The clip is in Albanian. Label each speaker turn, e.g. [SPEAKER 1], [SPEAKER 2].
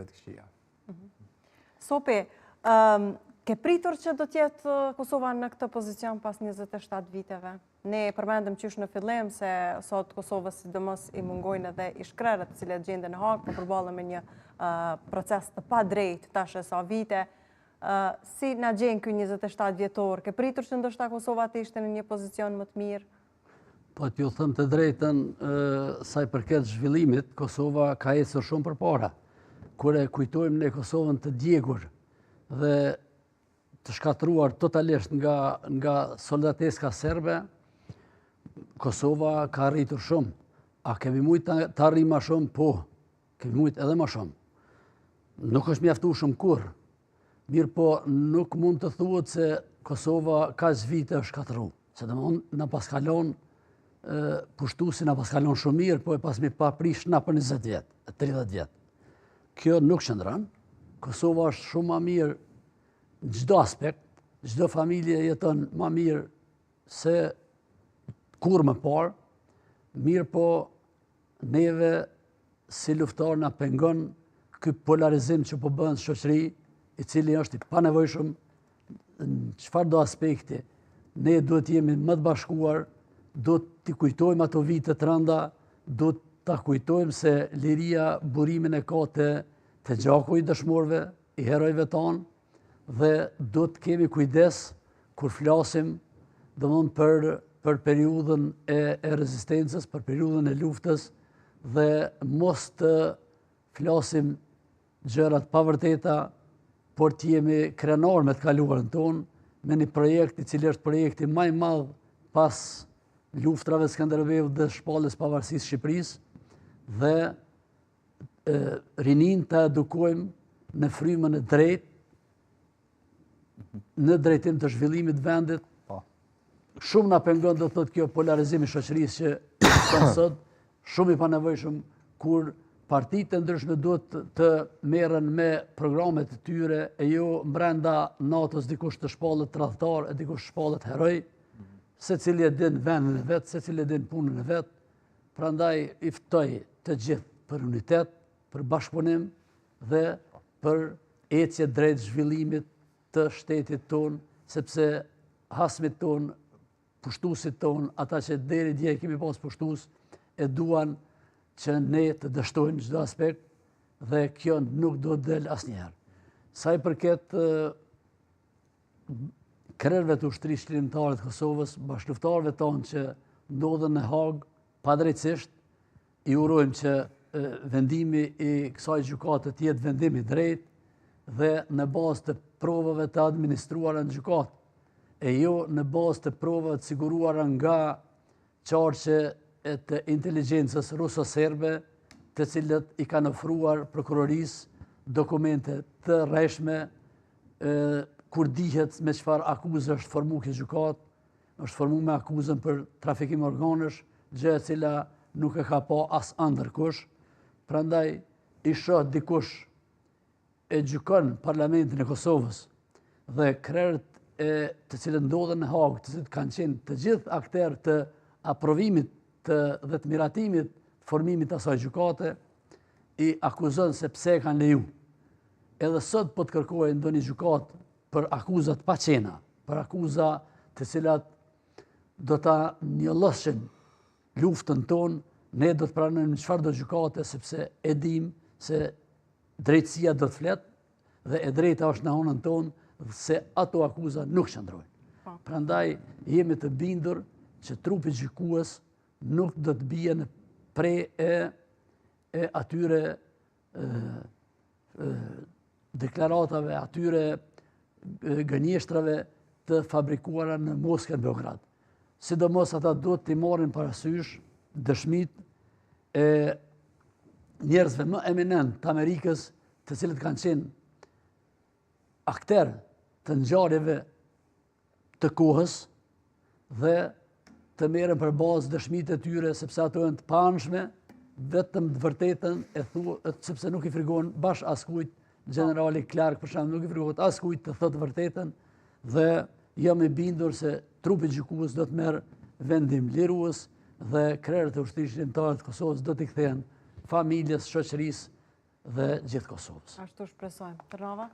[SPEAKER 1] vendeve të këqija.
[SPEAKER 2] Sopi, ke pritur që do t'jetë Kosova në këtë pozicion pas 27 viteve? Ne përmendëm qysh në fillim se sot Kosovës sidomos i mungojnë edhe ish-krerët të cilët gjenden në Hag, po përballën me një proces të padrejtë tash e sa vite. Si na gjen ky 27 vjetor? Ke pritur që ndoshta Kosova të ishte në një pozicion më të mirë?
[SPEAKER 3] Po t'ju them të drejtën, sa i përket zhvillimit, Kosova ka ecur shumë përpara. Kur e kujtojmë ne Kosovën të djegur dhe të shkatruar totalisht nga soldateska serbe, Kosova ka arritur shumë. A kemi mujtë të arrijmë më shumë? Po, kemi mujtë edhe më shumë. Nuk është mjaftueshëm kurrë. Mirë po, nuk mund të thuhet se Kosova ka vite është shkatru. Se domthonë na paskalon pushtuesi na paskalon shumë mirë, po e pasmi pa prish na për 20 vjet, 30 vjet. Kjo nuk qëndron. Kosova është shumë më mirë në çdo aspekt, çdo familje jeton më mirë se kur më parë, mirë po neve si luftar na pengon ky polarizim që po bën shoqëri, i cili është i panevojshëm në çfarëdo aspekti. Ne duhet jemi më të bashkuar, duhet t'i kujtojmë ato vite të rënda, duhet ta kujtojmë se liria burimin e ka te gjaku i dëshmorëve, i herojve tanë, dhe duhet të kemi kujdes kur flasim domthonë për periudhën e rezistencës, për periudhën e luftës, dhe mos të flasim gjërat pa vërteta, por të jemi krenar me të kaluarën tonë, me një projekt i cili është projekti më i madh pas luftrave Skënderbeut dhe shpalljes pavarësisë Shqipërisë, dhe rinin të edukojmë në frymën e drejtë, në drejtim të zhvillimit vendit. Shumë na pengon do thotë kjo polarizimi i shoqërisë që ka sot, shumë i panevojshëm kur partitë e ndryshme duhet të merren me programet e tyre e jo brenda NATO-s dikush të shpallet tradhtar e dikush shpallet heroj, secili e din vendin e vet, secili e din punën e vet. Prandaj i ftoj të gjithë për unitet, për bashkëpunim dhe për ecje drejt zhvillimit të shtetit ton, sepse hasmit ton, pushtuesit ton, ata që deri dje kemi pas pushtues, e duan që ne të dështojmë çdo aspekt dhe kjo nuk do të del asnjëherë. Sa i përket krerëve të ushtrisë qëllimtare të Kosovës, bashkëluftarëve tonë që ndodhen në Hag padrejtësisht, i urojmë që vendimi i kësaj gjykate të jetë vendim i drejtë dhe në bazë të provave të administruara në gjykatë, e jo në bazë të provave të siguruara nga qarqe të inteligjencës ruso-serbe, të cilët i kanë ofruar prokurorisë dokumente të rreshme, kur dihet me çfarë akuzë është formuar kjo gjykatë, është formuar me akuzën për trafikim organesh, gjë e cila nuk e ka pa as ndërkush. Prandaj i shoh dikush e gjykon Parlamentin e Kosovës dhe krerët të cilët ndodhen në Hag, të cilët kanë qenë të gjithë aktorë të aprovimit dhe të miratimit formimit të asaj gjykate, i akuzon se pse e kanë leju. Edhe sot po të kërkojë ndonjë gjykatë për akuzat pa qena, për akuza të cilat do ta njollosin luftën tonë, ne do të pranojmë çfarëdo gjykate sepse e dim se drejtësia do të fletë dhe e drejta është në anën tonë, se ato akuza nuk qëndrojnë. Prandaj jemi të bindur që trupi gjykues nuk do të bie në pre e atyre deklaratave, atyre gënjeshtrave të fabrikuara në Moskë e Beograd. Sidomos ata duhet t'i marrin parasysh dëshmit e njerëzve më eminent të Amerikës, të cilët kanë qenë aktorë të ngjarjeve të kohës dhe të merren për bazë dëshmitë e tyre sepse ato janë të paanshme, vetëm të vërtetën e thuhet sepse nuk i frikon bash askujt, generali Clark për shembull nuk i frikohet askujt të thotë vërtetën dhe jam i bindur se trupi gjykues do të merr vendim lirues dhe krerët e ushtrisë shqiptare të Kosovës do t'i kthehen familjes, shoqërisë dhe gjithë Kosovës.
[SPEAKER 2] Ashtu shpresojmë. Tërnava?